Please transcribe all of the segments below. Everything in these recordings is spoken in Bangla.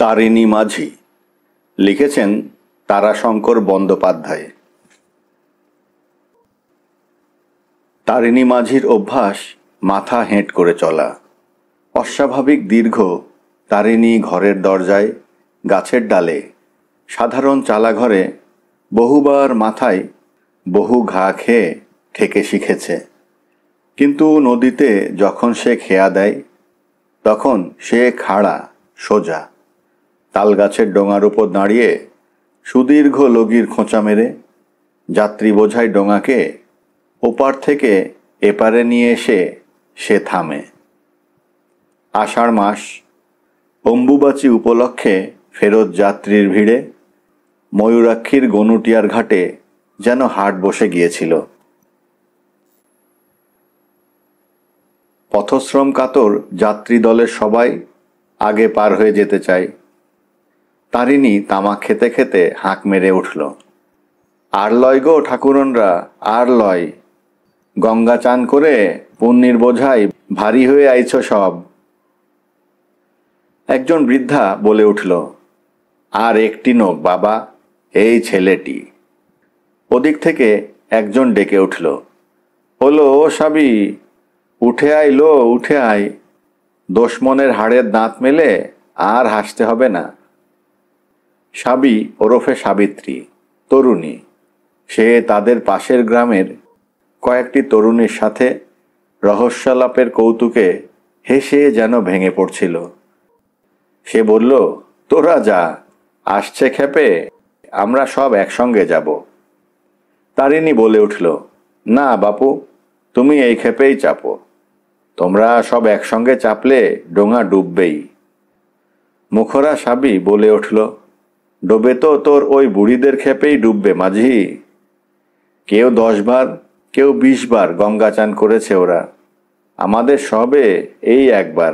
তারিণী মাঝি লিখেছেন তারাশঙ্কর বন্দ্যোপাধ্যায়। তারিণী মাঝির অভ্যাস মাথা হেঁট করে চলা। অস্বাভাবিক দীর্ঘ তারিণী ঘরের দরজায়, গাছের ডালে, সাধারণ চালাঘরে বহুবার মাথায় বহু ঘা খেয়ে ঠেকে শিখেছে। কিন্তু নদীতে যখন সে খেয়া দেয় তখন সে খাড়া সোজা তালগাছের ডোঙার উপর দাঁড়িয়ে সুদীর্ঘ লগির খোঁচা মেরে যাত্রী বোঝাই ডোঙাকে ওপার থেকে এপারে নিয়ে এসে সে থামে। আষাঢ় মাস, অম্বুবাচী উপলক্ষে ফেরত যাত্রীর ভিড়ে ময়ূরাক্ষীর গনুটিয়ার ঘাটে যেন হাট বসে গিয়েছিল। পথশ্রম কাতর যাত্রী দলের সবাই আগে পার হয়ে যেতে চায়। তারিণী তামাক খেতে খেতে হাঁক মেরে উঠল, আর লয় গো ঠাকুরনরা, আর লয়, গঙ্গা চান করে পুণ্যির বোঝাই ভারী হয়ে আইছ সব। একজন বৃদ্ধা বলে উঠল, আর একটি নোক বাবা, এই ছেলেটি। ওদিক থেকে একজন ডেকে উঠল, হলো ও সাবি, উঠে আয় লো, উঠে আয়, দোষমনের হাড়ের দাঁত মেলে আর হাসতে হবে না। সাবি ওরফে সাবিত্রী, তরুণী। সে তাদের পাশের গ্রামের কয়েকটি তরুণীর সাথে রহস্যালাপের কৌতুকে হেসে যেন ভেঙে পড়ছিল। সে বলল, তোরা যা, আসছে খেপে, আমরা সব একসঙ্গে যাব। তারিণী বলে উঠল, না বাপু, তুমি এই খেপেই চাপো, তোমরা সব একসঙ্গে চাপলে ডোঙা ডুববেই। মুখরা সাবি বলে উঠল, ডোবে তো তোর ওই বুড়িদের খেপেই ডুববে মাঝি। কেউ 10 বার, কেউ 20 বার গঙ্গা চান করেছে ওরা, আমাদের সবে এই একবার।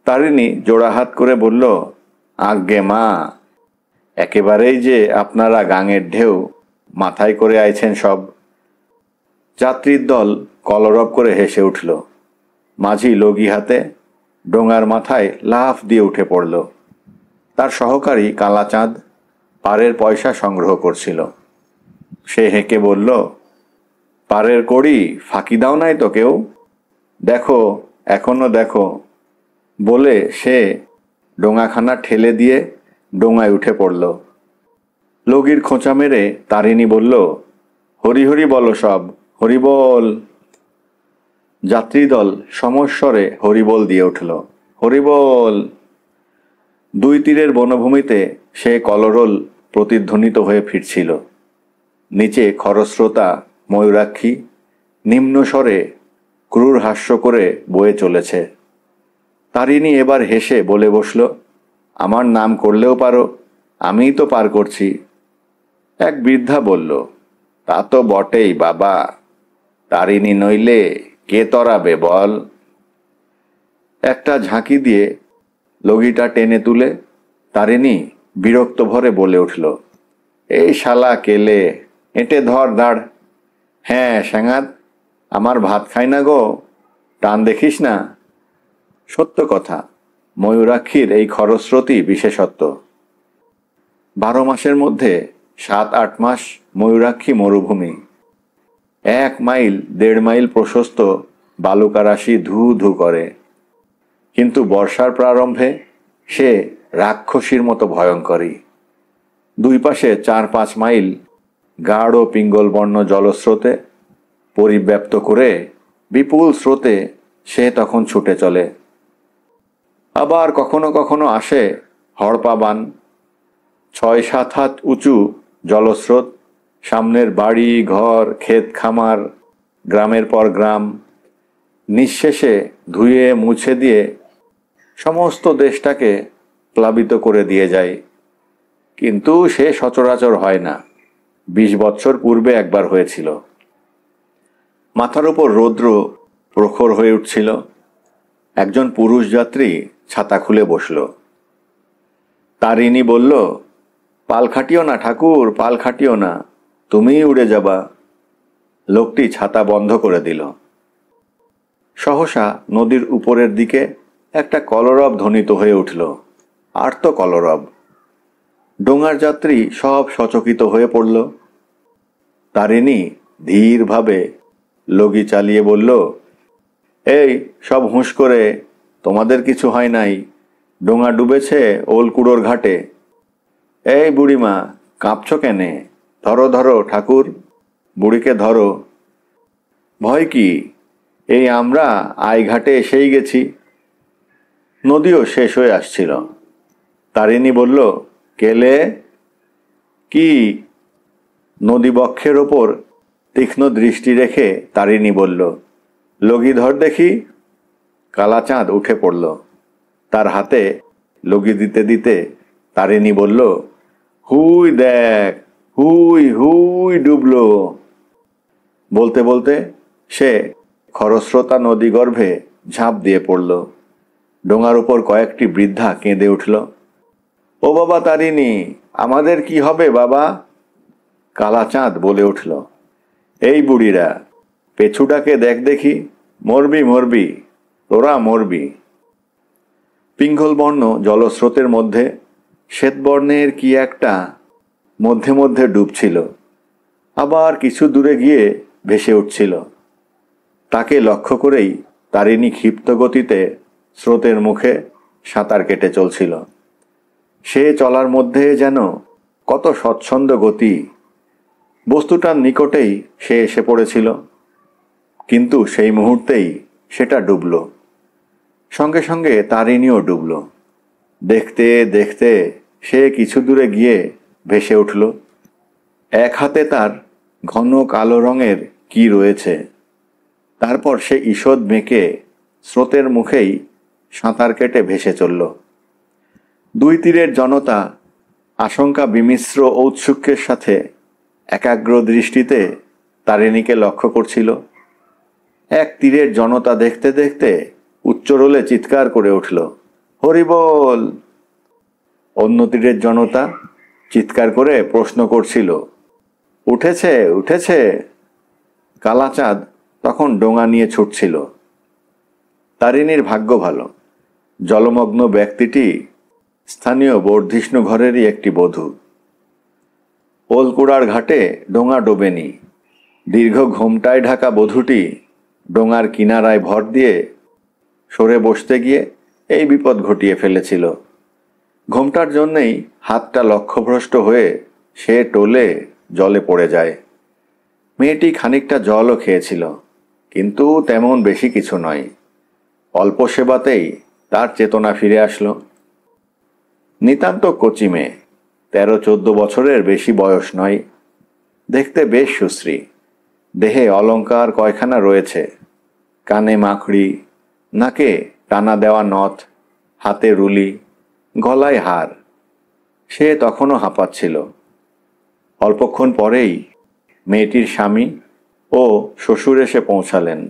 তারিণী জোড়াহাত করে বলল, আজ্ঞে মা, একেবারেই যে আপনারা গাঙের ঢেউ মাথায় করে আইছেন সব। যাত্রীর দল কলরব করে হেসে উঠল। মাঝি লগি হাতে ডোঙার মাথায় লাফ দিয়ে উঠে পড়ল। তার সহকারী কালাচাঁদ পারের পয়সা সংগ্রহ করছিল। সে হেঁকে বলল, পারের কড়ি ফাঁকি দাও নাই তো কেউ, দেখো এখনো দেখো। বলে সে ডোঙাখানা ঠেলে দিয়ে ডোঙায় উঠে পড়ল। লগির খোঁচা মেরে তারিণী বলল, হরি হরি বলো সব, হরিবল। যাত্রীদল সমস্বরে হরিবল দিয়ে উঠল, হরিবল। 2 তীরের বনভূমিতে সে কলরোল প্রতিধ্বনিত হয়ে ফিরছিল। নিচে খরস্রোতা ময়ূরাক্ষী নিম্ন স্বরে ক্রূর হাস্য করে বয়ে চলেছে। তারিণী এবার হেসে বলে বসল, আমার নাম করলেও পারো, আমিই তো পার করছি। এক বৃদ্ধা বলল, তা তো বটেই বাবা, তারিণী নইলে কে তরাবে বল। একটা ঝাঁকি দিয়ে লগিটা টেনে তুলে তারিণী বিরক্ত ভরে বলে উঠল, এই শালা কেলে, এঁটে ধর দাঁড়। হ্যাঁ স্যাঙাত, আমার ভাত খাই না গো, টান দেখিস না। সত্য কথা, ময়ূরাক্ষীর এই খরস্রোতই বিশেষত্ব। 12 মাসের মধ্যে 7-8 মাস ময়ূরাক্ষী মরুভূমি। 1 মাইল 1.5 মাইল প্রশস্ত বালুকারাশি ধু ধু করে। কিন্তু বর্ষার প্রারম্ভে সে রাক্ষসীর মতো ভয়ঙ্করী। 2 পাশে 4-5 মাইল গাঢ় পিঙ্গলবর্ণ জলস্রোতে পরিব্যাপ্ত করে বিপুল স্রোতে সে তখন ছুটে চলে। আবার কখনো কখনো আসে হড়পা বান। 6-7 হাত উঁচু জলস্রোত, সামনের বাড়ি ঘর ক্ষেত খামার, গ্রামের পর গ্রাম, নিঃশেষে ধুয়ে মুছে দিয়ে সমস্ত দেশটাকে প্লাবিত করে দিয়ে যায়। কিন্তু সে সচরাচর হয় না। 20 বছর পূর্বে একবার হয়েছিল। মাথার উপর রৌদ্র প্রখর হয়ে উঠছিল। একজন পুরুষ যাত্রী ছাতা খুলে বসল। তারিণী বলল, পাল খাটিও না ঠাকুর, পাল খাটিও না, তুমিই উড়ে যাবা। লোকটি ছাতা বন্ধ করে দিল। সহসা নদীর উপরের দিকে একটা কলরব ধ্বনিত হয়ে উঠল। আর তো কলরব। ডোঙার যাত্রী সব সচকিত হয়ে পড়ল। তারিণী ধীরভাবে লগি চালিয়ে বলল, এই সব হুঁশ করে, তোমাদের কিছু হয় নাই, ডোঙা ডুবেছে ওলকুড়োর ঘাটে। এই বুড়িমা, কাঁপছ কেনে? ধরো ধরো ঠাকুর, বুড়িকে ধরো। ভয় কি, এই আমরা আইঘাটে এসেই গেছি। নদীও শেষ হয়ে আসছিল। তারিণী বলল, কেলে? কি? নদী বক্ষের ওপর তীক্ষ্ণ দৃষ্টি রেখে তারিণী বলল, লগি ধর দেখি। কালাচাঁদ উঠে পড়ল। তার হাতে লগি দিতে দিতে তারিণী বলল, হুই দেখ, হুই হুই ডুবলো। বলতে বলতে সে খরস্রোতা নদী গর্ভে ঝাঁপ দিয়ে পড়ল। ডোঙার উপর কয়েকটি বৃদ্ধা কেঁদে উঠল। ও বাবা তারিণী, আমাদের কি হবে বাবা? কালাচাঁদ বলে উঠল, এই বুড়িরা, পেছুটাকে দেখ দেখি, মরবি মরবি, তোরা মরবি। পিঙ্গলবর্ণ জলস্রোতের মধ্যে শ্বেতবর্ণের কি একটা মধ্যে মধ্যে ডুবছিল, আবার কিছু দূরে গিয়ে ভেসে উঠছিল। তাকে লক্ষ্য করেই তারিণী ক্ষিপ্ত গতিতে স্রোতের মুখে সাঁতার কেটে চলছিল। সে চলার মধ্যে যেন কত স্বচ্ছন্দ গতি। বস্তুটার নিকটেই সে এসে পড়েছিল, কিন্তু সেই মুহূর্তেই সেটা ডুবল। সঙ্গে সঙ্গে তারিণীও ডুবল। দেখতে দেখতে সে কিছু দূরে গিয়ে ভেসে উঠল। এক হাতে তার ঘন কালো রঙের কি রয়েছে। তারপর সে ঈষৎ বেঁকে স্রোতের মুখেই সাঁতার কেটে ভেসে চলল। দুই তীরের জনতা আশঙ্কা বিমিশ্র ঔৎসুক্যের সাথে একাগ্র দৃষ্টিতে তারিণীকে লক্ষ্য করছিল। এক তীরের জনতা দেখতে দেখতে উচ্চরোলে চিৎকার করে উঠল, হরিবোল। অন্য তীরের জনতা চিৎকার করে প্রশ্ন করছিল, উঠেছে উঠেছে। কালাচাঁদ তখন ডোঙা নিয়ে ছুটছিল। তারিণীর ভাগ্য ভালো, জলমগ্ন ব্যক্তিটি স্থানীয় বর্ধিষ্ণু ঘরেরই একটি বধূ। ওলকুড়ার ঘাটে ডোঙা ডোবেনি। দীর্ঘ ঘোমটায় ঢাকা বধূটি ডোঙার কিনারায় ভর দিয়ে সরে বসতে গিয়ে এই বিপদ ঘটিয়ে ফেলেছিল। ঘোমটার জন্যেই হাতটা লক্ষ্যভ্রষ্ট হয়ে সে টোলে জলে পড়ে যায়। মেয়েটি খানিকটা জলও খেয়েছিল, কিন্তু তেমন বেশি কিছু নয়। অল্প সেবাতেই তার চেতনা ফিরে আসলো। নিতান্ত কচি মেয়ে, 13-14 বছরের বেশি বয়স নয়। দেখতে বেশ সুশ্রী। দেহে অলংকার কয়খানা রয়েছে, কানে মাখড়ি, নাকে টানা দেওয়া নথ, হাতে রুলি, গলায় হার। সে তখনও হাঁপাচ্ছিল। অল্পক্ষণ পরেই মেয়েটির স্বামী ও শ্বশুর এসে পৌঁছালেন।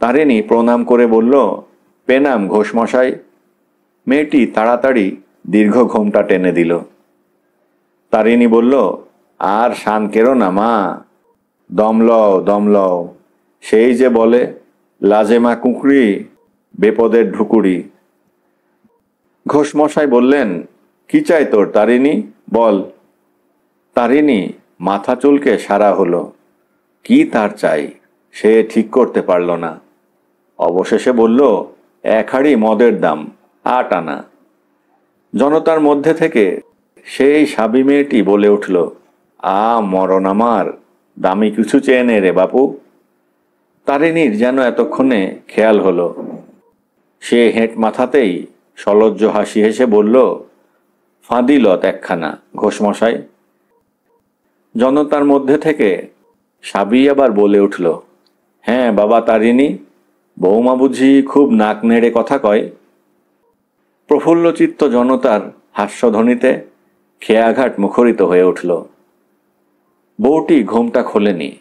তারিণী প্রণাম করে বলল, পেনাম ঘোষমশাই। মেয়েটি তাড়াতাড়ি দীর্ঘ ঘোমটা টেনে দিল। তারিণী বলল, আর শান কেরো না মা, দম লও দম লও। সেই যে বলে, লাজেমা কুঁকড়ি বেপদের ঢুকুরি। ঘোষমশাই বললেন, কি চাই তোর তারিণী, বল। তারিণী মাথা চুলকে সারা হলো। কি তার চাই সে ঠিক করতে পারল না। অবশেষে বলল, 1 হাঁড়ি মদের দাম 8 আনা। জনতার মধ্যে থেকে সেই সাবি মেয়েটি বলে উঠল, মরণ আমার, দামি কিছু চেয়ে নে রে বাপু। তারিণীর যেন এতক্ষণে খেয়াল হলো। সে হেঁট মাথাতেই সলজ্জ হাসি হেসে বলল, ফাঁদিলত একখানা ঘোষমশাই। জনতার মধ্যে থেকে সাবি আবার বলে উঠল, হ্যাঁ বাবা তারিণী, বৌমা বুঝি খুব নাক নেড়ে কথা কয়। প্রফুল্লচিত্ত জনতার হাস্যধ্বনিতে খেয়াঘাট মুখরিত হয়ে উঠল। বউটি ঘোমটা খোলেনি।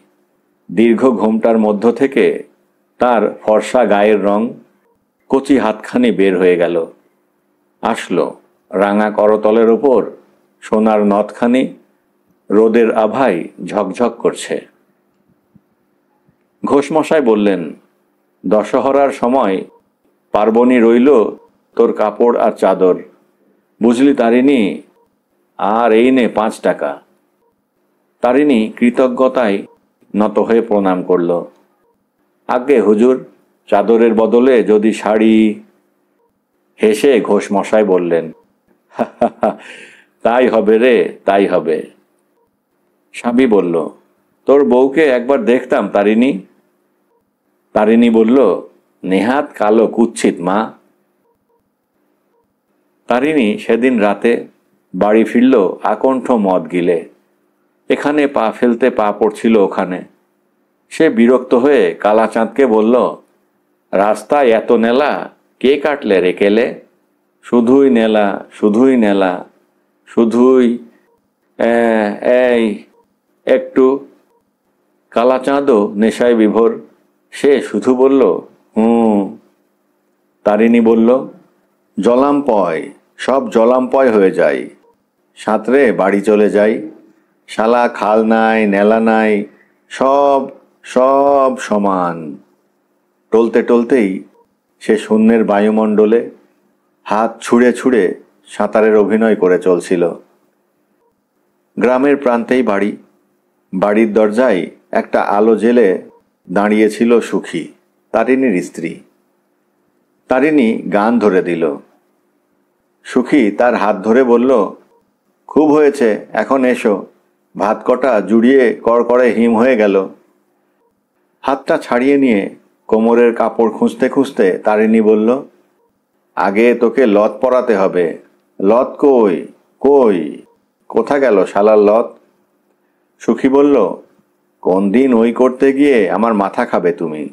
দীর্ঘ ঘোমটার মধ্য থেকে তার ফর্সা গায়ের রং, কচি হাতখানি বের হয়ে গেল। আসলো রাঙা করতলের ওপর সোনার নথখানি রোদের আভায় ঝকঝক করছে। ঘোষমশাই বললেন, দশহরার সময় পার্বণী রইল তোর কাপড় আর চাদর, বুঝলি তারিণী, আর এই নে 5 টাকা। তারিণী কৃতজ্ঞতায় নত হয়ে প্রণাম করল। আজ্ঞে হুজুর, চাদরের বদলে যদি শাড়ি। হেসে ঘোষ মশাই বললেন, তাই হবে রে, তাই হবে। স্বামী বলল, তোর বউকে একবার দেখতাম তারিণী। তারিণী বলল, নেহাত কালো কুৎসিত মা। তারিণী সেদিন রাতে বাড়ি ফিরল আকণ্ঠ মদ গিলে। এখানে পা ফেলতে পা পড়ছিল ওখানে। সে বিরক্ত হয়ে কালাচাঁদকে বলল, রাস্তায় এত নেলা, কে কাটলে রে কেলে? শুধুই নেলা, শুধুই নেলা, শুধুই এই একটু। কালাচাঁদও নেশায় বিভোর। সে শুধু বলল, হুম। তারিণী বলল, জলাম্পয়, সব জলাম্পয় হয়ে যায়। সাঁতরে বাড়ি চলে যাই। শালা খাল নাই, নেলা নাই, সব সব সমান। টলতে টলতেই সে শূন্যের বায়ুমণ্ডলে হাত ছুঁড়ে ছুঁড়ে সাঁতারের অভিনয় করে চলছিল। গ্রামের প্রান্তেই বাড়ি। বাড়ির দরজায় একটা আলো জেলে দাঁড়িয়েছিল সুখী, তারিণীর স্ত্রী। তারিণী গান ধরে দিল। সুখী তার হাত ধরে বলল, খুব হয়েছে, এখন এসো। ভাত কটা জুড়িয়ে কড়কড়ে হিম হয়ে গেল। হাতটা ছাড়িয়ে নিয়ে কোমরের কাপড় খুঁজতে খুঁজতে তারিণী বলল, আগে তোকে লত পরাতে হবে। লত কই, কই, কোথা গেল শালার লত? সুখী বলল, কোন দিন ওই করতে গিয়ে আমার মাথা খাবে তুমি।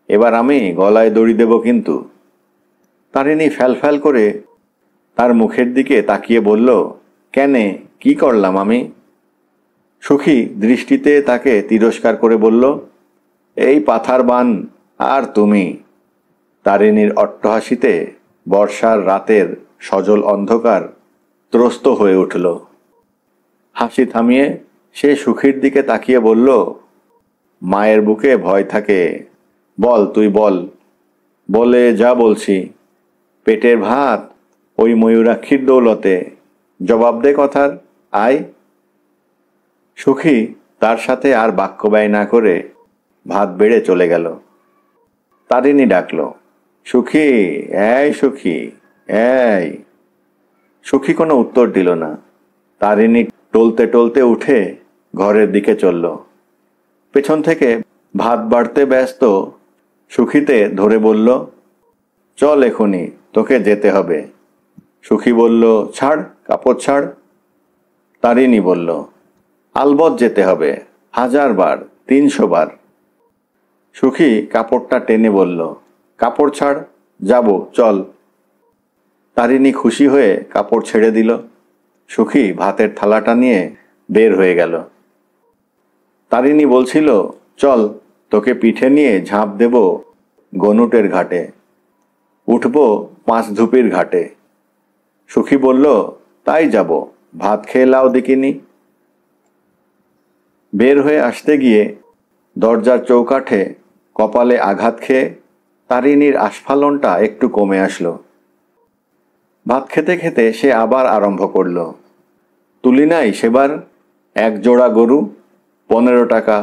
এবার আমি গলায় দড়ি দেব কিন্তু। তারিণী ফ্যাল করে তার মুখের দিকে তাকিয়ে বলল, কেনে, কি করলাম আমি? সুখী দৃষ্টিতে তাকে তিরস্কার করে বলল, এই পাথার বান আর তুমি। তারিণীর অট্টহাসিতে বর্ষার রাতের সজল অন্ধকার ত্রস্ত হয়ে উঠল। হাসি থামিয়ে সে সুখীর দিকে তাকিয়ে বলল, মায়ের বুকে ভয় থাকে। বল, তুই বল, বলে যা বলছি। পেটের ভাত ওই ময়ূরাক্ষীর দৌলতে। জবাব দে কথার, আয়। সুখী তার সাথে আর বাক্য ব্যয় না করে ভাত বেড়ে চলে গেল। তারিণী ডাকল, সুখী, এই সুখী, এই। সুখী কোনো উত্তর দিল না। তারিণী টলতে টলতে উঠে ঘরের দিকে চলল। পেছন থেকে ভাত বাড়তে ব্যস্ত সুখীতে ধরে বলল, চল এখনই, তোকে যেতে হবে। সুখী বলল, ছাড়, কাপড় ছাড়। তারিণী বলল, আলবৎ যেতে হবে, 1000 বার, 300 বার। সুখী কাপড়টা টেনে বলল, কাপড় ছাড়, যাব, চল। তারিণী খুশি হয়ে কাপড় ছেড়ে দিল। সুখী ভাতের থালাটা নিয়ে বের হয়ে গেল। তারিণী বলছিল, চল, তোকে পিঠে নিয়ে ঝাঁপ দেব গনুটের ঘাটে, উঠব 5 ধুপির ঘাটে। সুখী বলল, তাই যাব, ভাত খেয়ে লাও দেখিনি। বের হয়ে আসতে গিয়ে দরজার চৌকাঠে কপালে আঘাত খেয়ে তারিণীর আস্ফালনটা একটু কমে আসলো। ভাত খেতে খেতে সে আবার আরম্ভ করল, তুলি নাই সেবার 1 জোড়া গরু, 15 টাকা,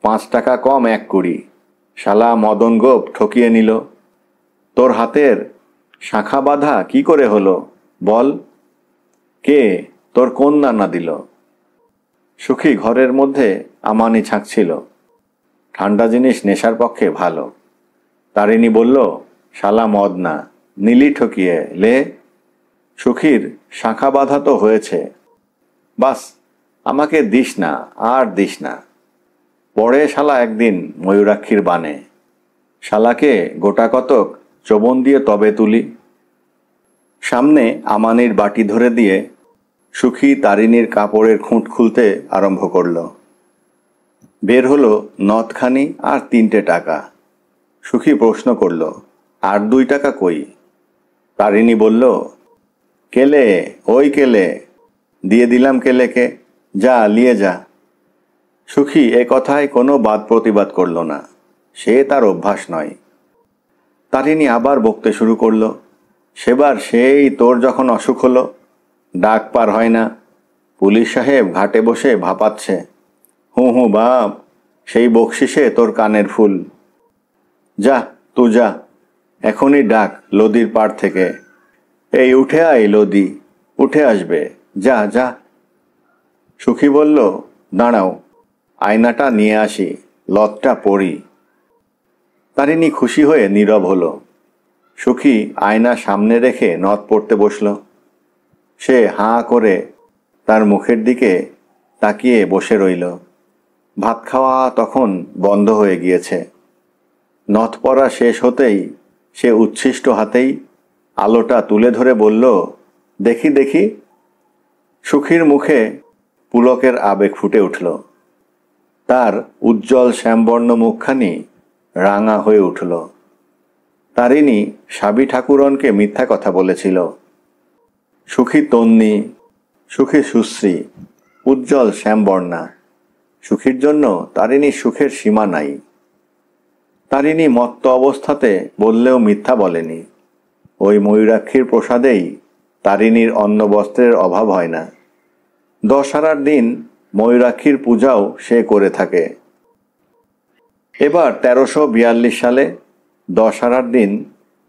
5 টাকা কম 1 কুড়ি। শালা মদন গোপ ঠকিয়ে নিল। তোর হাতের শাখা বাঁধা কি করে হলো বল? কে তোর কোন নানা দিল? সুখী ঘরের মধ্যে আমানি ছাঁকছিল। ঠান্ডা জিনিস নেশার পক্ষে ভালো। তারিণী বলল, শালা মদ না, নীলি ঠকিয়ে লে। সুখীর শাখা বাঁধা তো হয়েছে, বাস আমাকে দিস না, আর দিস না। পরে শালা একদিন ময়ূরাক্ষীর বানে। শালাকে গোটা কতক চবন দিয়ে তবে তুলি। সামনে আমানির বাটি ধরে দিয়ে সুখী তারিণীর কাপড়ের খুঁট খুলতে আরম্ভ করল। বের হলো নথখানি আর 3টে টাকা। সুখী প্রশ্ন করল, আর 2 টাকা কই? তারিণী বলল, কেলে, ওই কেলে, দিয়ে দিলাম কেলেকে, যা নিয়ে যা। সুখী এ কথায় কোনো বাদ প্রতিবাদ করল না, সে তার অভ্যাস নয়। তারিণী আবার বকতে শুরু করল, সেবার সেই তোর যখন অসুখ হলো, ডাক পার হয় না, পুলিশ সাহেব ঘাটে বসে ভাপাচ্ছে, হুঁ হুঁ বাপ, সেই বকশিসে তোর কানের ফুল। যা তুই যা, এখনই ডাক লদির পাড় থেকে, এই উঠে আয় লদি, উঠে আসবে, যা যা। সুখী বলল, দাঁড়াও, আয়নাটা নিয়ে আসি, লতটা পড়ি। তারিণী খুশি হয়ে নীরব হলো। সুখী আয়না সামনে রেখে নথ পড়তে বসল। সে হাঁ করে তার মুখের দিকে তাকিয়ে বসে রইল। ভাত খাওয়া তখন বন্ধ হয়ে গিয়েছে। নথ পড়া শেষ হতেই সে উচ্ছিষ্ট হাতেই আলোটা তুলে ধরে বলল, দেখি দেখি। সুখীর মুখে পুলকের আবেগ ফুটে উঠল। তার উজ্জ্বল শ্যামবর্ণ মুখখানি রাঙা হয়ে উঠল। তারিণী সাবি ঠাকুরনকে মিথ্যা কথা বলেছিল। সুখী তন্নি, সুখী সুশ্রী, উজ্জ্বল শ্যামবর্ণা। সুখীর জন্য তারিণীর সুখের সীমা নাই। তারিণী মত্ত অবস্থাতে বললেও মিথ্যা বলেনি। ওই ময়ূরাক্ষীর প্রসাদেই তারিণীর অন্ন বস্ত্রের অভাব হয় না। দশহারার দিন ময়ূরাক্ষীর পূজাও সে করে থাকে। এবার 1342 সালে দশহারার দিন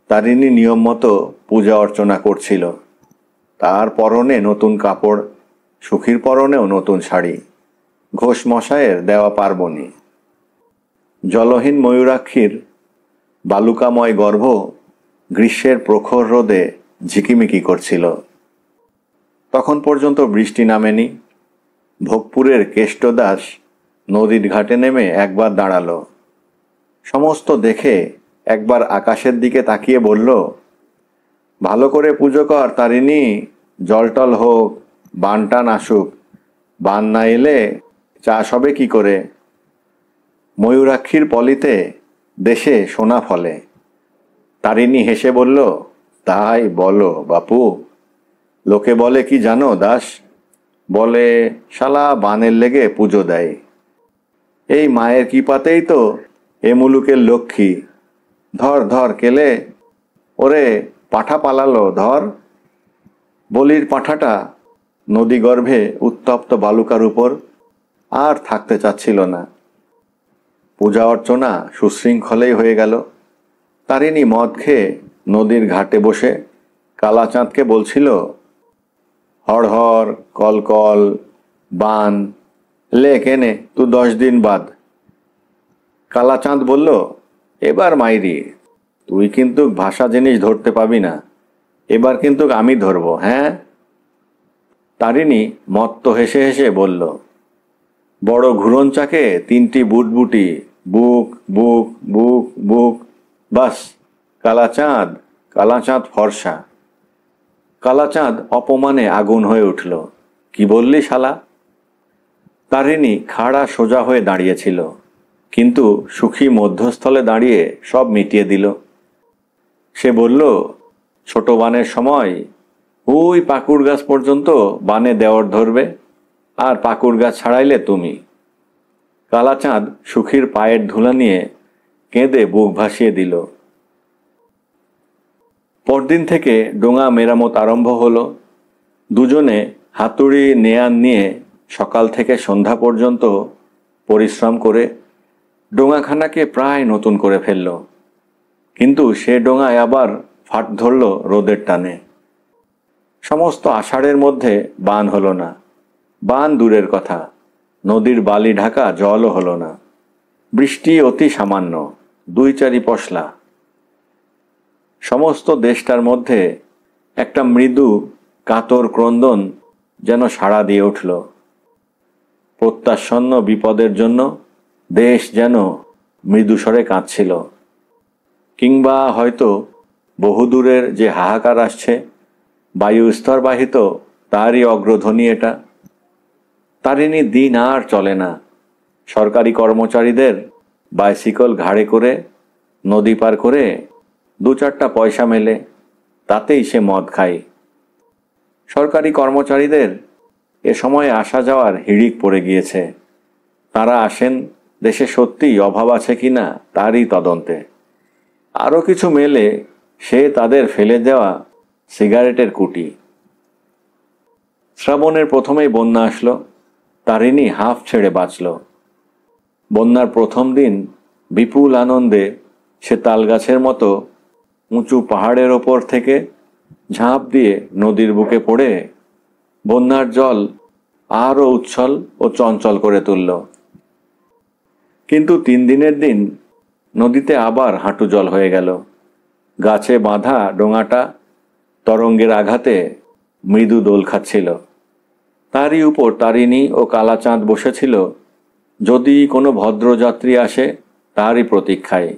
তারিণী নিয়ম মতো পূজা অর্চনা করছিল। তার পরনে নতুন কাপড়, সুখীর পরনেও নতুন শাড়ি, ঘোষ মশায়ের দেওয়া পার্বণী। জলহীন ময়ূরাক্ষীর বালুকাময় গর্ভ গ্রীষ্মের প্রখর রোদে ঝিকিমিকি করছিল। তখন পর্যন্ত বৃষ্টি নামেনি। ভোগপুরের কেষ্টদাস নদীর ঘাটে নেমে একবার দাঁড়ালো। সমস্ত দেখে একবার আকাশের দিকে তাকিয়ে বলল, ভালো করে পুজো কর তারিণী, জলটল হোক, বানটান আসুক, বান না এলে চাষ হবে কি করে? ময়ূরাক্ষীর পলিতে দেশে সোনা ফলে। তারিণী হেসে বলল, তাই বলো বাপু। লোকে বলে কি জানো দাস? বলে শালা বানের লেগে পুজো দেয়। এই মায়ের কৃপাতেই তো এ মুলুকের লক্ষ্মী। ধর ধর কেলে, ওরে পাঁঠা পালালো, ধর। বলির পাঁঠাটা নদীগর্ভে উত্তপ্ত বালুকার উপর আর থাকতে চাচ্ছিল না। পূজা অর্চনা সুশৃঙ্খলেই হয়ে গেল। তারিণী মদ খেয়ে নদীর ঘাটে বসে কালাচাঁদকে বলছিল, হর হর কল কল বান লে কেনে তু 10 দিন বাদ। কালাচাঁদ বলল, এবার মাইরি, তুই কিন্তু ভাষা জিনিস ধরতে পাবি না, এবার কিন্তু আমি ধরব, হ্যাঁ? তারিণী মত্ত হেসে হেসে বলল, বড় ঘুরন চাকে 3টি বুটবুটি, বুক বুক বুক বুক, বাস কালাচাঁদ, কালাচাঁদ ফর্সা। কালাচাঁদ অপমানে আগুন হয়ে উঠল, কি বললি শালা? তারিণী খাড়া সোজা হয়ে দাঁড়িয়েছিল, কিন্তু সুখী মধ্যস্থলে দাঁড়িয়ে সব মিটিয়ে দিল। সে বলল, ছোট বানের সময় ওই পাকুড় গাছ পর্যন্ত বানে দেওয়ার ধরবে, আর পাকুড় গাছ ছাড়াইলে তুমি। কালাচাঁদ সুখীর পায়ের ধুলা নিয়ে কেঁদে বুক ভাসিয়ে দিল। পরদিন থেকে ডোঙা মেরামত আরম্ভ হলো। দুজনে হাতুড়ি নেয়ান নিয়ে সকাল থেকে সন্ধ্যা পর্যন্ত পরিশ্রম করে ডোঙাখানাকে প্রায় নতুন করে ফেলল। কিন্তু সে ডোঙায় আবার ফাট ধরল রোদের টানে। সমস্ত আষাঢ়ের মধ্যে বান হলো না। বান দূরের কথা, নদীর বালি ঢাকা জলও হলো না। বৃষ্টি অতি সামান্য, 2-4 পশলা। সমস্ত দেশটার মধ্যে একটা মৃদু কাতর ক্রন্দন যেন সাড়া দিয়ে উঠল। প্রত্যাসন্ন বিপদের জন্য দেশ যেন মৃদুস্বরে কাঁদছিল। কিংবা হয়তো বহুদূরের যে হাহাকার আসছে, বায়ু স্তরবাহিত, তারই অগ্রধ্বনি এটা। তারিণী দিন আর চলে না। সরকারি কর্মচারীদের বাইসিকল ঘাড়ে করে নদী পার করে 2-4টা পয়সা মেলে, তাতেই সে মদ খায়। সরকারি কর্মচারীদের এ সময়ে আসা যাওয়ার হিড়িক পড়ে গিয়েছে। তারা আসেন দেশে সত্যিই অভাব আছে কি না তারই তদন্তে। আরও কিছু মেলে সে তাদের ফেলে দেওয়া সিগারেটের কুটি। শ্রাবণের প্রথমেই বন্যা আসলো। তারিণী হাঁফ ছেড়ে বাঁচল। বন্যার প্রথম দিন বিপুল আনন্দে সে তালগাছের মতো উঁচু পাহাড়ের ওপর থেকে ঝাঁপ দিয়ে নদীর বুকে পড়ে বন্যার জল আরও উচ্ছল ও চঞ্চল করে তুলল। কিন্তু 3 দিনের দিন নদীতে আবার হাঁটু জল হয়ে গেল। গাছে বাঁধা ডোঙাটা তরঙ্গের আঘাতে মৃদু দোল খাচ্ছিল। তারই উপর তারিণী ও কালাচাঁদ বসেছিল যদি কোনো ভদ্রযাত্রী আসে তারই প্রতীক্ষায়,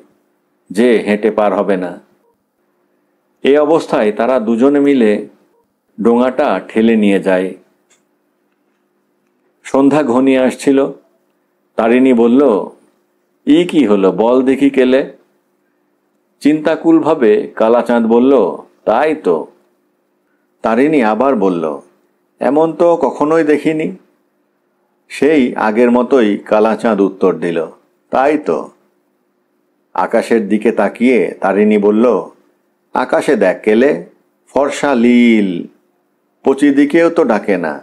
যে হেঁটে পার হবে না। এই অবস্থায় তারা দুজনে মিলে ডোঙাটা ঠেলে নিয়ে যায়। সন্ধ্যা ঘনিয়ে আসছিল। তারিণী বলল, কি হলো বল দেখি কেলে। চিন্তাকুলভাবে কালাচাঁদ বলল, তাই তো। তারিণী আবার বলল, এমন তো কখনোই দেখিনি। সেই আগের মতোই কালাচাঁদ উত্তর দিল, তাই তো। আকাশের দিকে তাকিয়ে তারিণী বলল, আকাশে দেখ কেলে, ফর্সা লীল, পচি দিকেও তো ডাকে না।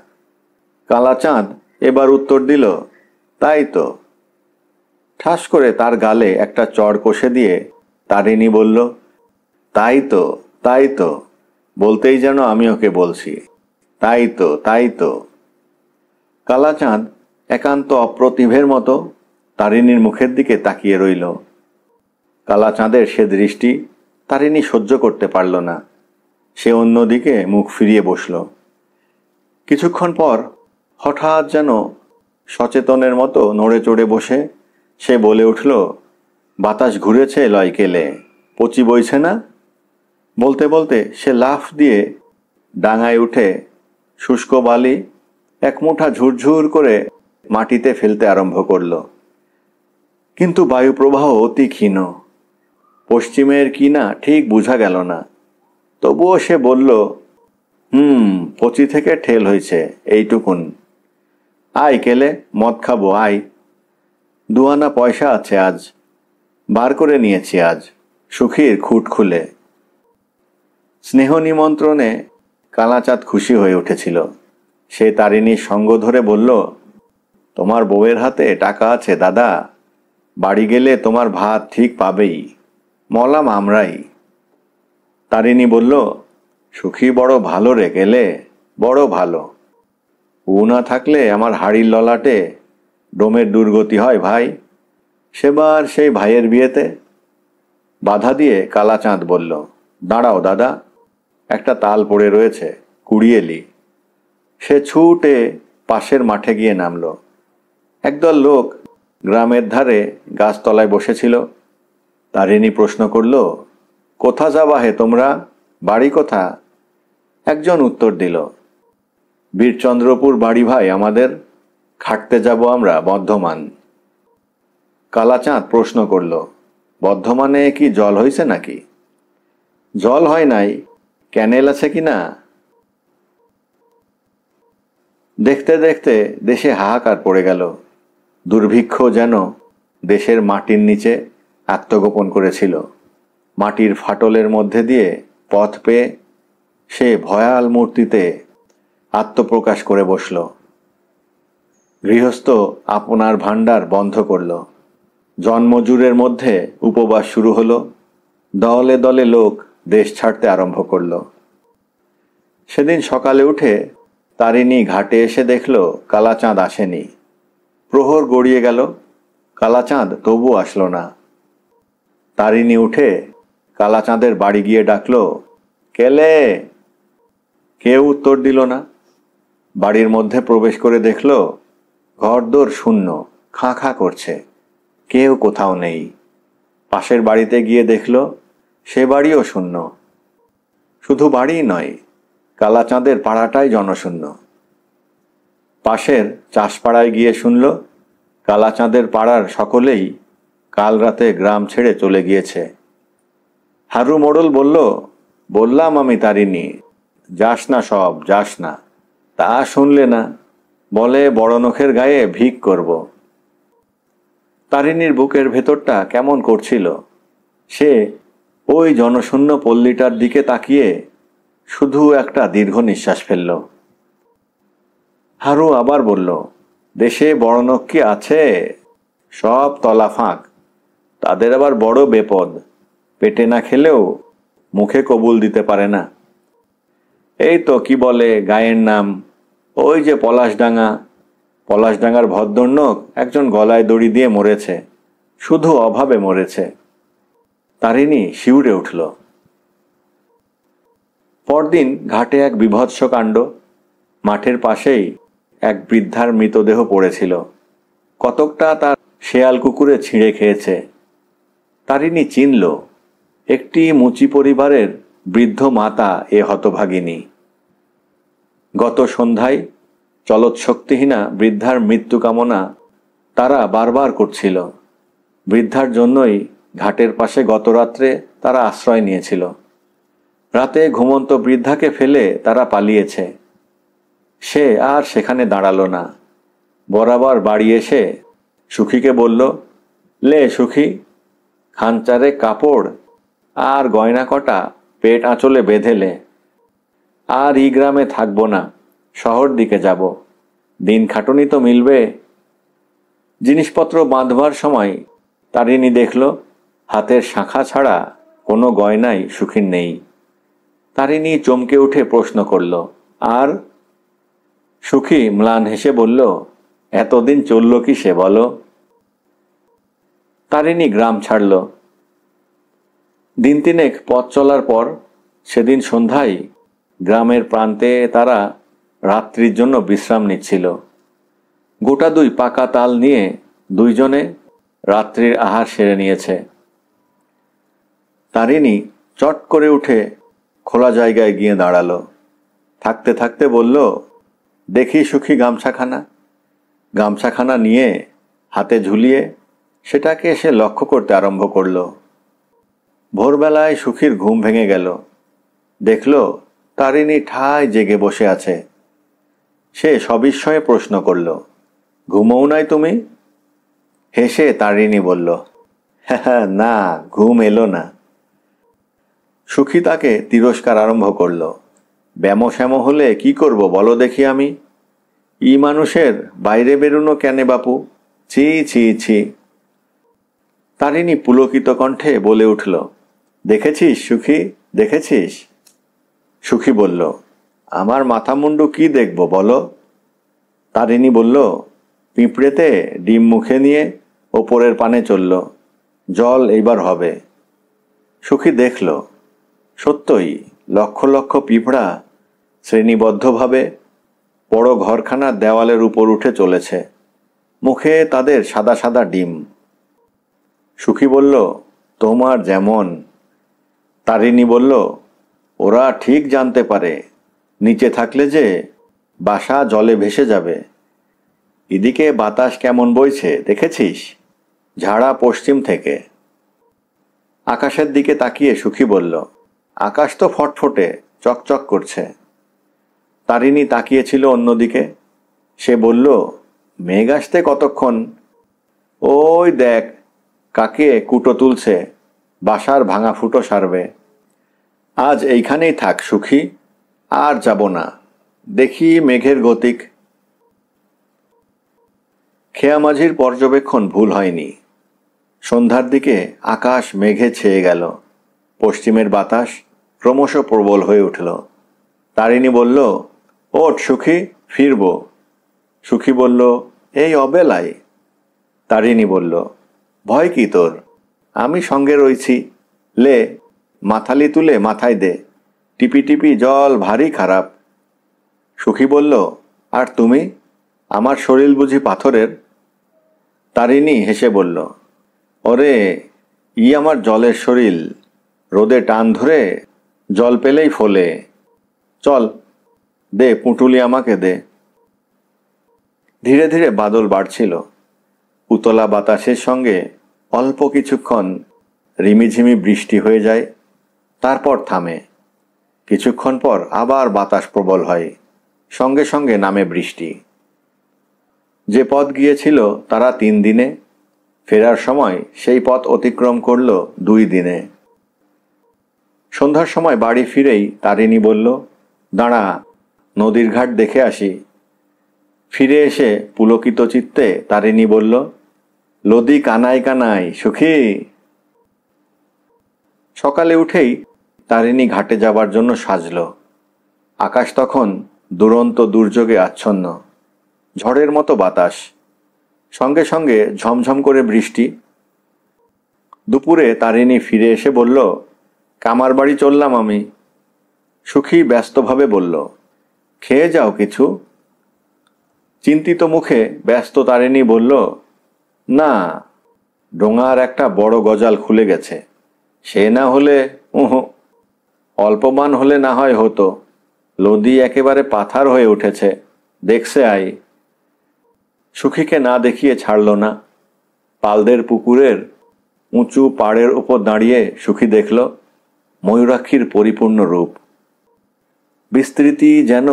কালাচাঁদ এবার উত্তর দিল, তাই তো। ঠাস করে তার গালে একটা চড় কষে দিয়ে তারিণী বলল, তাই তো, তাই তো, বলতেই যেন আমি ওকে বলছি, তাই তো, তাই তো। কালাচাঁদ একান্ত অপ্রতিভের মতো তারিণীর মুখের দিকে তাকিয়ে রইল। কালাচাঁদের সে দৃষ্টি তারিণী সহ্য করতে পারল না। সে অন্যদিকে মুখ ফিরিয়ে বসল। কিছুক্ষণ পর হঠাৎ যেন সচেতনের মতো নড়ে চড়ে বসে সে বলে উঠল, বাতাস ঘুরেছে লয় কেলে, পচি বইছে না। বলতে বলতে সে লাফ দিয়ে ডাঙায় উঠে শুষ্ক বালি এক মুঠা ঝুরঝুর করে মাটিতে ফেলতে আরম্ভ করল। কিন্তু বায়ুপ্রবাহ অতি ক্ষীণ, পশ্চিমের কি না ঠিক বোঝা গেল না। তবুও সে বলল, পচি থেকে ঠেল হয়েছে এইটুকুন। আয় কেলে, মদ খাবো আয়। 2 আনা পয়সা আছে আজ, বার করে নিয়েছি আজ সুখীর খুঁট খুলে। স্নেহ নিমন্ত্রণে কালাচাঁদ খুশি হয়ে উঠেছিল। সে তারিণীর সঙ্গ ধরে বলল, তোমার বউয়ের হাতে টাকা আছে দাদা, বাড়ি গেলে তোমার ভাত ঠিক পাবেই, মলাম আমরাই। তারিণী বলল, সুখী বড় ভালো রে গেলে, বড় ভালো। ও না থাকলে আমার হাড়ির ললাটে ডোমের দুর্গতি হয় ভাই। সেবার সেই ভাইয়ের বিয়েতে। বাধা দিয়ে কালাচাঁদ বলল, দাঁড়াও দাদা, একটা তাল পড়ে রয়েছে, কুড়িয়ে লি। সে ছুটে পাশের মাঠে গিয়ে নামল। একদল লোক গ্রামের ধারে গাছতলায় বসেছিল। তারিণী প্রশ্ন করল, কোথা যাবা হে তোমরা, বাড়ি কোথা? একজন উত্তর দিল, বীরচন্দ্রপুর বাড়ি ভাই আমাদের, খাটতে যাব আমরা বর্ধমান। কালাচাঁদ প্রশ্ন করল, বর্ধমানে কি জল হয়েছে নাকি? জল হয় নাই, ক্যানেল আছে কি না? দেখতে দেখতে দেশে হাহাকার পড়ে গেল। দুর্ভিক্ষ যেন দেশের মাটির নিচে আত্মগোপন করেছিল। মাটির ফাটলের মধ্যে দিয়ে পথ পেয়ে সে ভয়াল মূর্তিতে আত্মপ্রকাশ করে বসল। গৃহস্থ আপনার ভাণ্ডার বন্ধ করল। জন্মজুরের মধ্যে উপবাস শুরু হলো। দলে দলে লোক দেশ ছাড়তে আরম্ভ করল। সেদিন সকালে উঠে তারিণী ঘাটে এসে দেখল কালাচাঁদ আসেনি। প্রহর গড়িয়ে গেল, কালাচাঁদ তবু আসলো না। তারিণী উঠে কালাচাঁদের বাড়ি গিয়ে ডাকল, কেলে? কেউ উত্তর দিল না। বাড়ির মধ্যে প্রবেশ করে দেখল ঘরদোর শূন্য, খাঁ খাঁ করছে, কেউ কোথাও নেই। পাশের বাড়িতে গিয়ে দেখল সে বাড়িও শূন্য। শুধু বাড়ি নয়, কালাচাঁদের পাড়াটাই জনশূন্য। পাশের চাষপাড়ায় গিয়ে শুনল কালাচাঁদের পাড়ার সকলেই কাল রাতে গ্রাম ছেড়ে চলে গিয়েছে। হারু মোড়ল বলল, বললাম আমি তারিণী, যাস না, সব যাস না। তা শুনলে না, বলে বড় নখের গায়ে ভিক করব। তারিণীর বুকের ভেতরটা কেমন করছিল। সে ওই জনশূন্য পল্লীটার দিকে তাকিয়ে শুধু একটা দীর্ঘ নিঃশ্বাস ফেলল। হারু আবার বলল, দেশে বড়লোক কি আছে? সব তলা ফাঁক। তাদের আবার বড় বেপদ, পেটে না খেলেও মুখে কবুল দিতে পারে না। এই তো কি বলে গায়ের নাম, ওই যে পলাশডাঙ্গা। পলাশডাঙ্গার ভদ্রলোক একজন গলায় দড়ি দিয়ে মরেছে, শুধু অভাবে মরেছে। তারিণী শিউরে উঠল। পরদিন ঘাটে এক বীভৎস কাণ্ড। মাঠের পাশেই এক বৃদ্ধার মৃতদেহ পড়েছিল। কতকটা তার শেয়াল কুকুরে ছিঁড়ে খেয়েছে। তারিণী চিনল, একটি মুচি পরিবারের বৃদ্ধ মাতা এ হতভাগিনী। গত সন্ধ্যায় চলৎশক্তিহীনা বৃদ্ধার মৃত্যু কামনা তারা বারবার করছিল। বৃদ্ধার জন্যই ঘাটের পাশে গত রাত্রে তারা আশ্রয় নিয়েছিল। রাতে ঘুমন্ত বৃদ্ধাকে ফেলে তারা পালিয়েছে। সে আর সেখানে দাঁড়ালো না। বরাবর বাড়ি এসে সুখীকে বলল, লে সুখী, খানচারে কাপড় আর গয়না কটা পেট আঁচলে বেঁধেলে। আর এই গ্রামে থাকবো না, শহর দিকে যাব। দিন খাটুনি তো মিলবে। জিনিসপত্র বাঁধবার সময় তারিণী দেখল হাতের শাঁখা ছাড়া কোনো গয়নাই সুখীর নেই। তারিণী চমকে উঠে প্রশ্ন করল, আর? সুখী ম্লান হেসে বলল, এতদিন চলল কি সে বলো? তারিণী গ্রাম ছাড়ল। দিন তিনেক পথ চলার পর সেদিন সন্ধ্যায় গ্রামের প্রান্তে তারা রাত্রির জন্য বিশ্রাম নিচ্ছিল। গোটা 2 পাকা তাল নিয়ে দুইজনে রাত্রির আহার সেরে নিয়েছে। তারিণী চট করে উঠে খোলা জায়গায় গিয়ে দাঁড়ালো। থাকতে থাকতে বলল, দেখি সুখী গামছাখানা। গামছাখানা নিয়ে হাতে ঝুলিয়ে সেটাকে সে লক্ষ্য করতে আরম্ভ করল। ভোরবেলায় সুখীর ঘুম ভেঙে গেল। দেখল তারিণী ঠায় জেগে বসে আছে। সে সবিস্ময়ে প্রশ্ন করল, ঘুমও নাই তুমি? হেসে তারিণী বলল, হ্যাঁ না, ঘুম এলো না। সুখী তাকে তিরস্কার আরম্ভ করল, ব্যামো হলে কি করব বলো দেখি আমি? ই মানুষের বাইরে বেরোনো কেনে বাপু? ছি ছি ছি। তারিণী পুলকিত কণ্ঠে বলে উঠল, দেখেছিস সুখী, দেখেছিস? সুখী বলল, আমার মাথা মুন্ডু কি দেখব বলো? তারিণী বলল, পিঁপড়েতে ডিম মুখে নিয়ে ওপরের পানে চলল, জল এইবার হবে। সুখী দেখল, সত্যই লক্ষ লক্ষ পিঁপড়া শ্রেণীবদ্ধভাবে বড় ঘরখানার দেওয়ালের উপর উঠে চলেছে। মুখে তাদের সাদা সাদা ডিম। সুখী বলল, তোমার যেমন। তারিণী বলল, ওরা ঠিক জানতে পারে নিচে থাকলে যে বাসা জলে ভেসে যাবে। এদিকে বাতাস কেমন বইছে দেখেছিস? ঝাড়া পশ্চিম থেকে। আকাশের দিকে তাকিয়ে সুখী বলল, আকাশ তো ফটফটে চকচক করছে। তারিণী তাকিয়েছিল অন্যদিকে। সে বলল, মেঘ আসতে কতক্ষণ? ওই দেখ কাকে কুটো তুলছে, বাসার ভাঙা ফুটো সারবে। আজ এইখানেই থাক সুখী, আর যাব না। দেখি মেঘের গতিক। খেয়া মাঝির পর্যবেক্ষণ ভুল হয়নি। সন্ধ্যার দিকে আকাশ মেঘে ছেয়ে গেল। পশ্চিমের বাতাস ক্রমশ প্রবল হয়ে উঠল। তারিণী বলল, ওঠ সুখী, ফিরব। সুখী বলল, এই অবেলায়? তারিণী বলল, ভয় কি তোর? আমি সঙ্গে রইছি। লে মাথালি তুলে মাথায় দে, টিপি টিপি জল ভারী খারাপ। সুখী বলল, আর তুমি? আমার শরীর বুঝি পাথরের? তারিণী হেসে বলল, ওরে আমার জলের শরীর, রোদে টান ধরে জল পেলেই ফোলে। চল দে পুঁটুলি আমাকে দে। ধীরে ধীরে বাদল বাড়ছিল। উতলা বাতাসের সঙ্গে অল্প কিছুক্ষণ রিমিঝিমি বৃষ্টি হয়ে যায়, তারপর থামে। কিছুক্ষণ পর আবার বাতাস প্রবল হয়, সঙ্গে সঙ্গে নামে বৃষ্টি। যে পথ গিয়েছিল তারা 3 দিনে, ফেরার সময় সেই পথ অতিক্রম করল 2 দিনে। সন্ধ্যার সময় বাড়ি ফিরেই তারিণী বলল, দাঁড়া, নদীর ঘাট দেখে আসি। ফিরে এসে পুলকিত চিত্তে তারিণী বলল, লদি কানাই কানাই সুখী। সকালে উঠেই তারিণী ঘাটে যাবার জন্য সাজল। আকাশ তখন দুরন্ত দুর্যোগে আচ্ছন্ন, ঝড়ের মতো বাতাস, সঙ্গে সঙ্গে ঝমঝম করে বৃষ্টি। দুপুরে তারিণী ফিরে এসে বলল, কামার বাড়ি চললাম আমি। সুখী ব্যস্তভাবে বলল, খেয়ে যাও কিছু। চিন্তিত মুখে ব্যস্ত তারিণী বলল, না, ডোঙার একটা বড় গজাল খুলে গেছে, সে না হলে অল্পমান হলে না হয় হতো, লদি একেবারে পাথার হয়ে উঠেছে, দেখছে আই। সুখীকে না দেখিয়ে ছাড়ল না। পালদের পুকুরের উঁচু পাড়ের ওপর দাঁড়িয়ে সুখী দেখল ময়ূরাক্ষীর পরিপূর্ণ রূপ। বিস্তৃতি যেন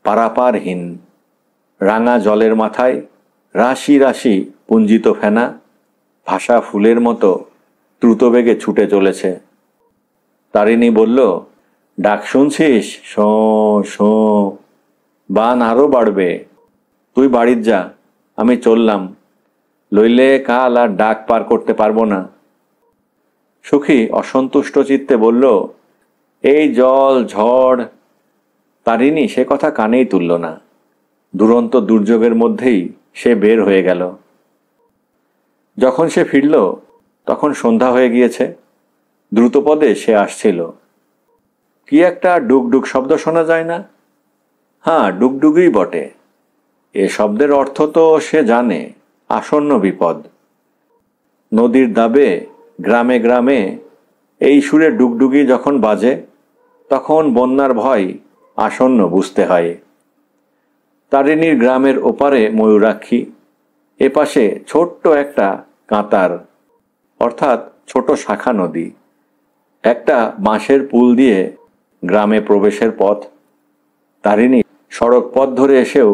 পারাপারহীন। রাঙা জলের মাথায় রাশি রাশি পুঞ্জিত ফেনা ভাসা ফুলের মতো দ্রুতবেগে ছুটে চলেছে। তারিণী বলল, ডাক শুনছিস? শোঁ শোঁ, বান আরও বাড়বে। তুই বাড়ির যা, আমি চললাম, লইলে কাল আর ডাক পার করতে পারবো না। সুখী অসন্তুষ্ট চিত্তে বলল, এই জল ঝড়। তারিণী সে কথা কানেই তুলল না। দুরন্ত দুর্যোগের মধ্যেই সে বের হয়ে গেল। যখন সে ফিরল তখন সন্ধ্যা হয়ে গিয়েছে। দ্রুতপদে সে আসছিল। কি একটা ডুগডুগ শব্দ শোনা যায় না? হ্যাঁ, ডুগডুগই বটে। এ শব্দের অর্থ তো সে জানে, আসন্ন বিপদ। নদীর দাবে গ্রামে গ্রামে এই সুরে ডুগডুগি যখন বাজে তখন বন্যার ভয় আসন্ন বুঝতে হয়। তারিণীর গ্রামের ওপারে ময়ূরাক্ষী, এপাশে ছোট্ট একটা কাঁতার অর্থাৎ ছোট শাখা নদী। একটা বাঁশের পুল দিয়ে গ্রামে প্রবেশের পথ। তারিণী সড়ক পথ ধরে এসেও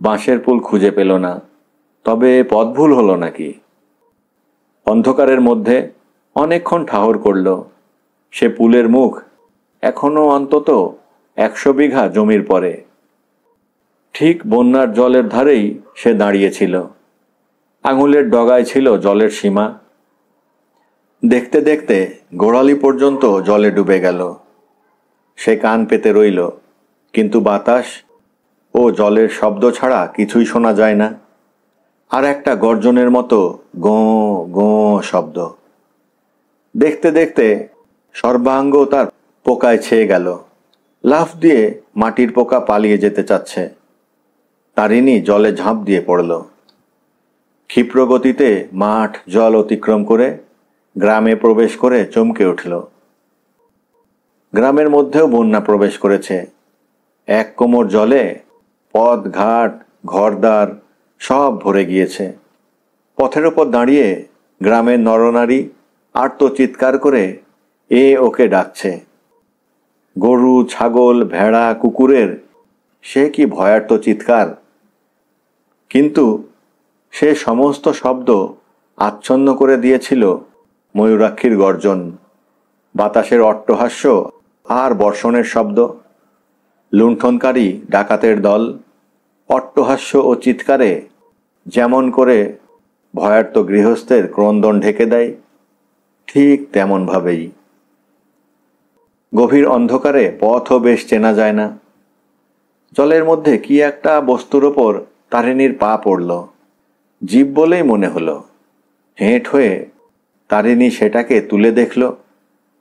বাঁশের পুল খুঁজে পেল না। তবে পথ ভুল হলো নাকি? অন্ধকারের মধ্যে অনেকক্ষণ ঠাহর করল। সে পুলের মুখ এখনো অন্তত 100 বিঘা জমির পরে। ঠিক বন্যার জলের ধারেই সে দাঁড়িয়েছিল। আঙুলের ডগায় ছিল জলের সীমা। দেখতে দেখতে গোড়ালি পর্যন্ত জলে ডুবে গেল। সে কান পেতে রইল, কিন্তু বাতাস ও জলের শব্দ ছাড়া কিছুই শোনা যায় না। আর একটা গর্জনের মতো গোঁ গোঁ শব্দ। দেখতে দেখতে সর্বাঙ্গ তার পোকায় ছেয়ে গেল। লাফ দিয়ে মাটির পোকা পালিয়ে যেতে চাচ্ছে। তারিণী জলে ঝাঁপ দিয়ে পড়ল। ক্ষিপ্র গতিতে মাঠ জল অতিক্রম করে গ্রামে প্রবেশ করে চমকে উঠল। গ্রামের মধ্যেও বন্যা প্রবেশ করেছে। এক কোমর জলে পথ ঘাট ঘরদ্বার সব ভরে গিয়েছে। পথের ওপর দাঁড়িয়ে গ্রামের নরনারী আর্ত চিৎকার করে ওকে ডাকছে। গরু ছাগল ভেড়া কুকুরের সে কি ভয়ার্ত চিৎকার! কিন্তু সে সমস্ত শব্দ আচ্ছন্ন করে দিয়েছিল ময়ূরাক্ষীর গর্জন, বাতাসের অট্টহাস্য আর বর্ষণের শব্দ। লুণ্ঠনকারী ডাকাতের দল অট্টহাস্য ও চিৎকারে যেমন করে ভয়ার্ত গৃহস্থের ক্রন্দন ঢেকে দেয়, ঠিক তেমনভাবেই। গভীর অন্ধকারে পথও বেশ চেনা যায় না। জলের মধ্যে কি একটা বস্তুর ওপর তারিণীর পা পড়ল। জীব বলেই মনে হলো। হেঁট হয়ে তারিণী সেটাকে তুলে দেখল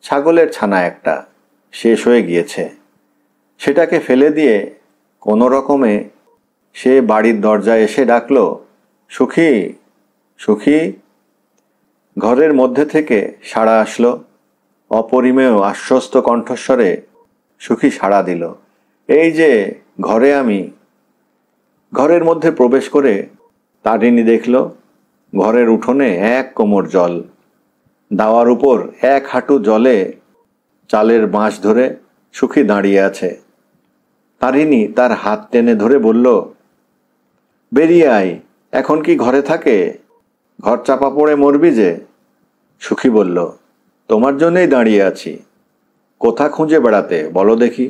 ছাগলের ছানা একটা, শেষ হয়ে গিয়েছে। সেটাকে ফেলে দিয়ে কোনো রকমে সে বাড়ির দরজায় এসে ডাকল, সুখী সুখী। ঘরের মধ্যে থেকে সাড়া আসলো। অপরিমেয় আশ্বস্ত কণ্ঠস্বরে সুখী সাড়া দিল, এই যে ঘরে আমি। ঘরের মধ্যে প্রবেশ করে তারিণী দেখল ঘরের উঠোনে এক কোমর জল। দাওয়ার উপর 1 হাঁটু জলে চালের বাঁশ ধরে সুখী দাঁড়িয়ে আছে। তারিণী তার হাত টেনে ধরে বলল, বেরিয়ে আয়, এখন কি ঘরে থাকে? ঘর চাপা পড়ে মরবি যে। সুখী বলল, তোমার জন্যই দাঁড়িয়ে আছি। কোথা খুঁজে বেড়াতে বলো দেখি।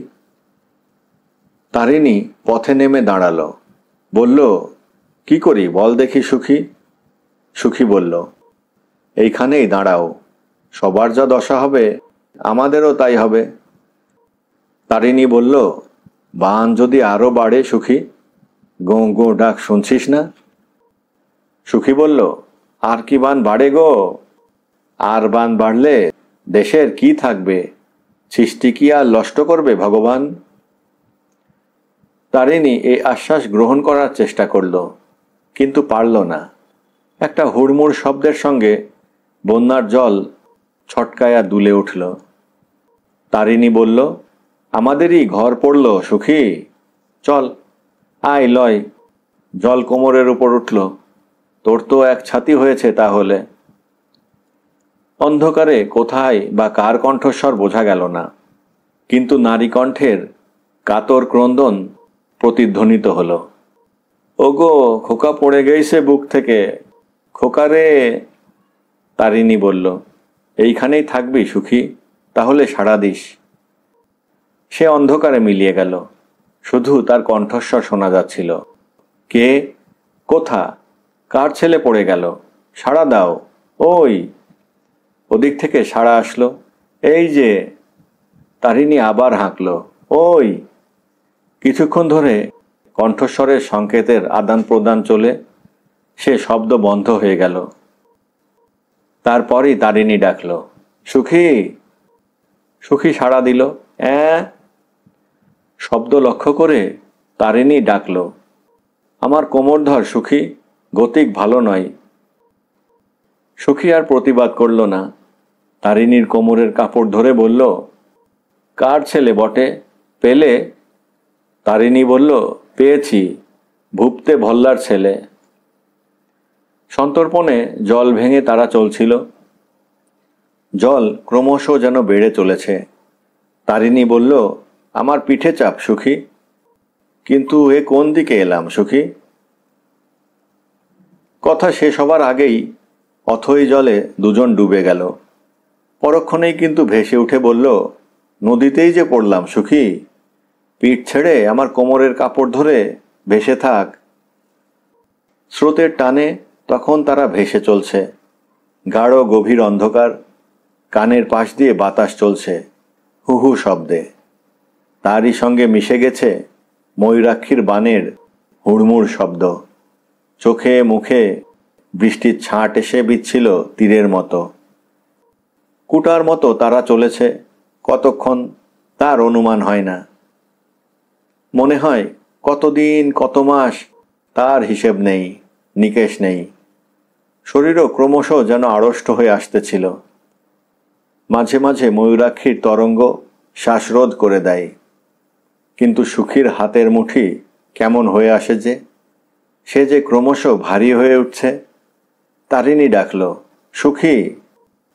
তারিণী পথে নেমে দাঁড়ালো, বলল, কি করি বল দেখি সুখী। সুখী বলল, এইখানেই দাঁড়াও, সবার যা দশা হবে আমাদেরও তাই হবে। তারিণী বলল, বান যদি আরো বাড়ে সুখী, গোঁ গোঁ ডাক শুনছিস না? সুখী বলল, আর কি বান বাড়ে গো? আর বান বাড়লে দেশের কি থাকবে? সৃষ্টি কি আর নষ্ট করবে ভগবান? তারিণী এই আশ্বাস গ্রহণ করার চেষ্টা করল, কিন্তু পারল না। একটা হুড়মুড় শব্দের সঙ্গে বন্যার জল ছটকায়া দুলে উঠল। তারিণী বলল, আমাদেরই ঘর পড়ল সুখী, চল আয় লয়। জল কোমরের উপর উঠল, তোর তো এক ছাতি হয়েছে তাহলে। অন্ধকারে কোথায় বা কার কণ্ঠস্বর বোঝা গেল না, কিন্তু নারী কণ্ঠের কাতর ক্রন্দন প্রতিধ্বনিত হল। ওগো খোকা পড়ে গেছে বুক থেকে, খোকা রে। তারিণী বলল, এইখানেই থাকবি সুখী, তাহলে সাড়া দিস। সে অন্ধকারে মিলিয়ে গেল, শুধু তার কণ্ঠস্বর শোনা যাচ্ছিল। কে, কোথা, কার ছেলে পড়ে গেল? সাড়া দাও, ওই। ওদিক থেকে সাড়া আসলো, এই যে। তারিণী আবার হাঁকল, ওই। কিছুক্ষণ ধরে কণ্ঠস্বরের সংকেতের আদান প্রদান চলে সে শব্দ বন্ধ হয়ে গেল। তারপরই তারিণী ডাকল, সুখী। সুখী সাড়া দিল, শব্দ লক্ষ্য করে তারিণী ডাকল, আমার কোমর ধর সুখী, গতিক ভালো নয়। সুখী আর প্রতিবাদ করল না। তারিণীর কোমরের কাপড় ধরে বলল, কার ছেলে বটে, পেলে? তারিণী বলল, পেয়েছি, ভুপতে ভল্লার ছেলে। সন্তর্পণে জল ভেঙে তারা চলছিল। জল ক্রমশ যেন বেড়ে চলেছে। তারিণী বলল, আমার পিঠে চাপ সুখী। কিন্তু এ কোন দিকে এলাম সুখী? কথা শেষ হবার আগেই অথই জলে দুজন ডুবে গেল। পরক্ষণেই কিন্তু ভেসে উঠে বলল, নদীতেই যে পড়লাম সুখী, পিঠ ছেড়ে আমার কোমরের কাপড় ধরে ভেসে থাক। স্রোতের টানে তখন তারা ভেসে চলছে। গাঢ় গভীর অন্ধকার, কানের পাশ দিয়ে বাতাস চলছে হু হু শব্দে। তারই সঙ্গে মিশে গেছে ময়ূরাক্ষীর বানের হুড়মুড় শব্দ। চোখে মুখে বৃষ্টির ছাঁট এসে বিচ্ছিল তীরের মতো। কুটার মতো তারা চলেছে কতক্ষণ তার অনুমান হয় না। মনে হয় কতদিন কত মাস তার হিসেব নেই, নিকেশ নেই। শরীরও ক্রমশ যেন আড়ষ্ট হয়ে আসতেছিল। মাঝে মাঝে ময়ূরাক্ষীর তরঙ্গ শ্বাসরোধ করে দেয়, কিন্তু সুখীর হাতের মুঠি কেমন হয়ে আসে যে, সে যে ক্রমশ ভারী হয়ে উঠছে। তারিণী ডাকল, সুখী,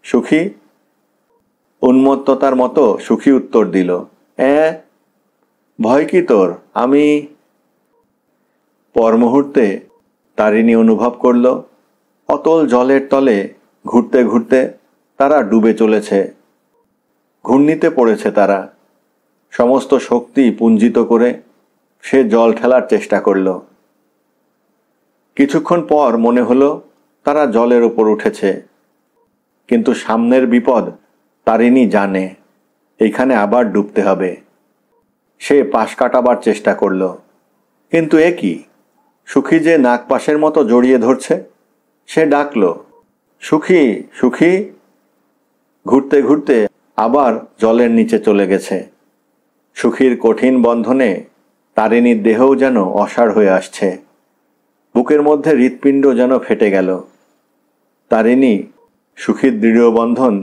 সুখী। উন্মত্ততার মতো সুখী উত্তর দিল, ভয় কি তোর? আমি। পর মুহূর্তে তারিণী অনুভব করল অতল জলের তলে ঘুরতে ঘুরতে তারা ডুবে চলেছে। ঘূর্ণিতে পড়েছে তারা। সমস্ত শক্তি পুঞ্জিত করে সে জল ঠেলার চেষ্টা করল। কিছুক্ষণ পর মনে হলো তারা জলের উপর উঠেছে, কিন্তু সামনের বিপদ তারিণী জানে, এইখানে আবার ডুবতে হবে। সে পাশ কাটাবার চেষ্টা করল, কিন্তু এ কি, সুখী যে নাগপাশের মতো জড়িয়ে ধরছে। সে ডাকল, সুখী, সুখী। ঘুরতে ঘুরতে আবার জলের নিচে চলে গেছে। সুখীর কঠিন বন্ধনে তারিণীর দেহও যেন অসাড় হয়ে আসছে। বুকের মধ্যে হৃৎপিণ্ড যেন ফেটে গেল। তারিণী সুখীর দৃঢ় বন্ধন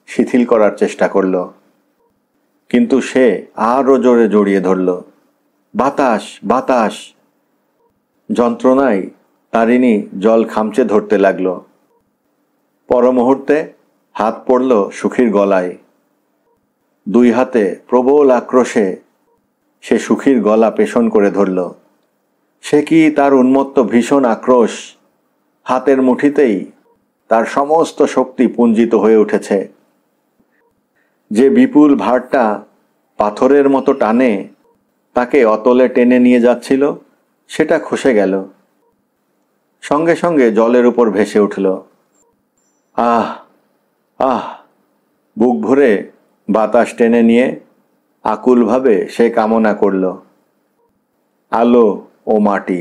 শিথিল করার চেষ্টা করল, কিন্তু সে আরও জোরে জড়িয়ে ধরল। বাতাস, বাতাস। যন্ত্রণায় তারিণী জল খামচে ধরতে লাগল। পর মুহূর্তে হাত পড়ল সুখীর গলায়। দুই হাতে প্রবল আক্রোশে সে সুখীর গলা পেষণ করে ধরল। সে কি তার উন্মত্ত ভীষণ আক্রোশ! হাতের মুঠিতেই তার সমস্ত শক্তি পুঞ্জিত হয়ে উঠেছে। যে বিপুল ভারটা পাথরের মতো টানে তাকে অতলে টেনে নিয়ে যাচ্ছিল সেটা খসে গেল। সঙ্গে সঙ্গে জলের উপর ভেসে উঠল। আহ আহ বুক ভরে বাতাস টেনে নিয়ে আকুলভাবে সে কামনা করল, আলো ও মাটি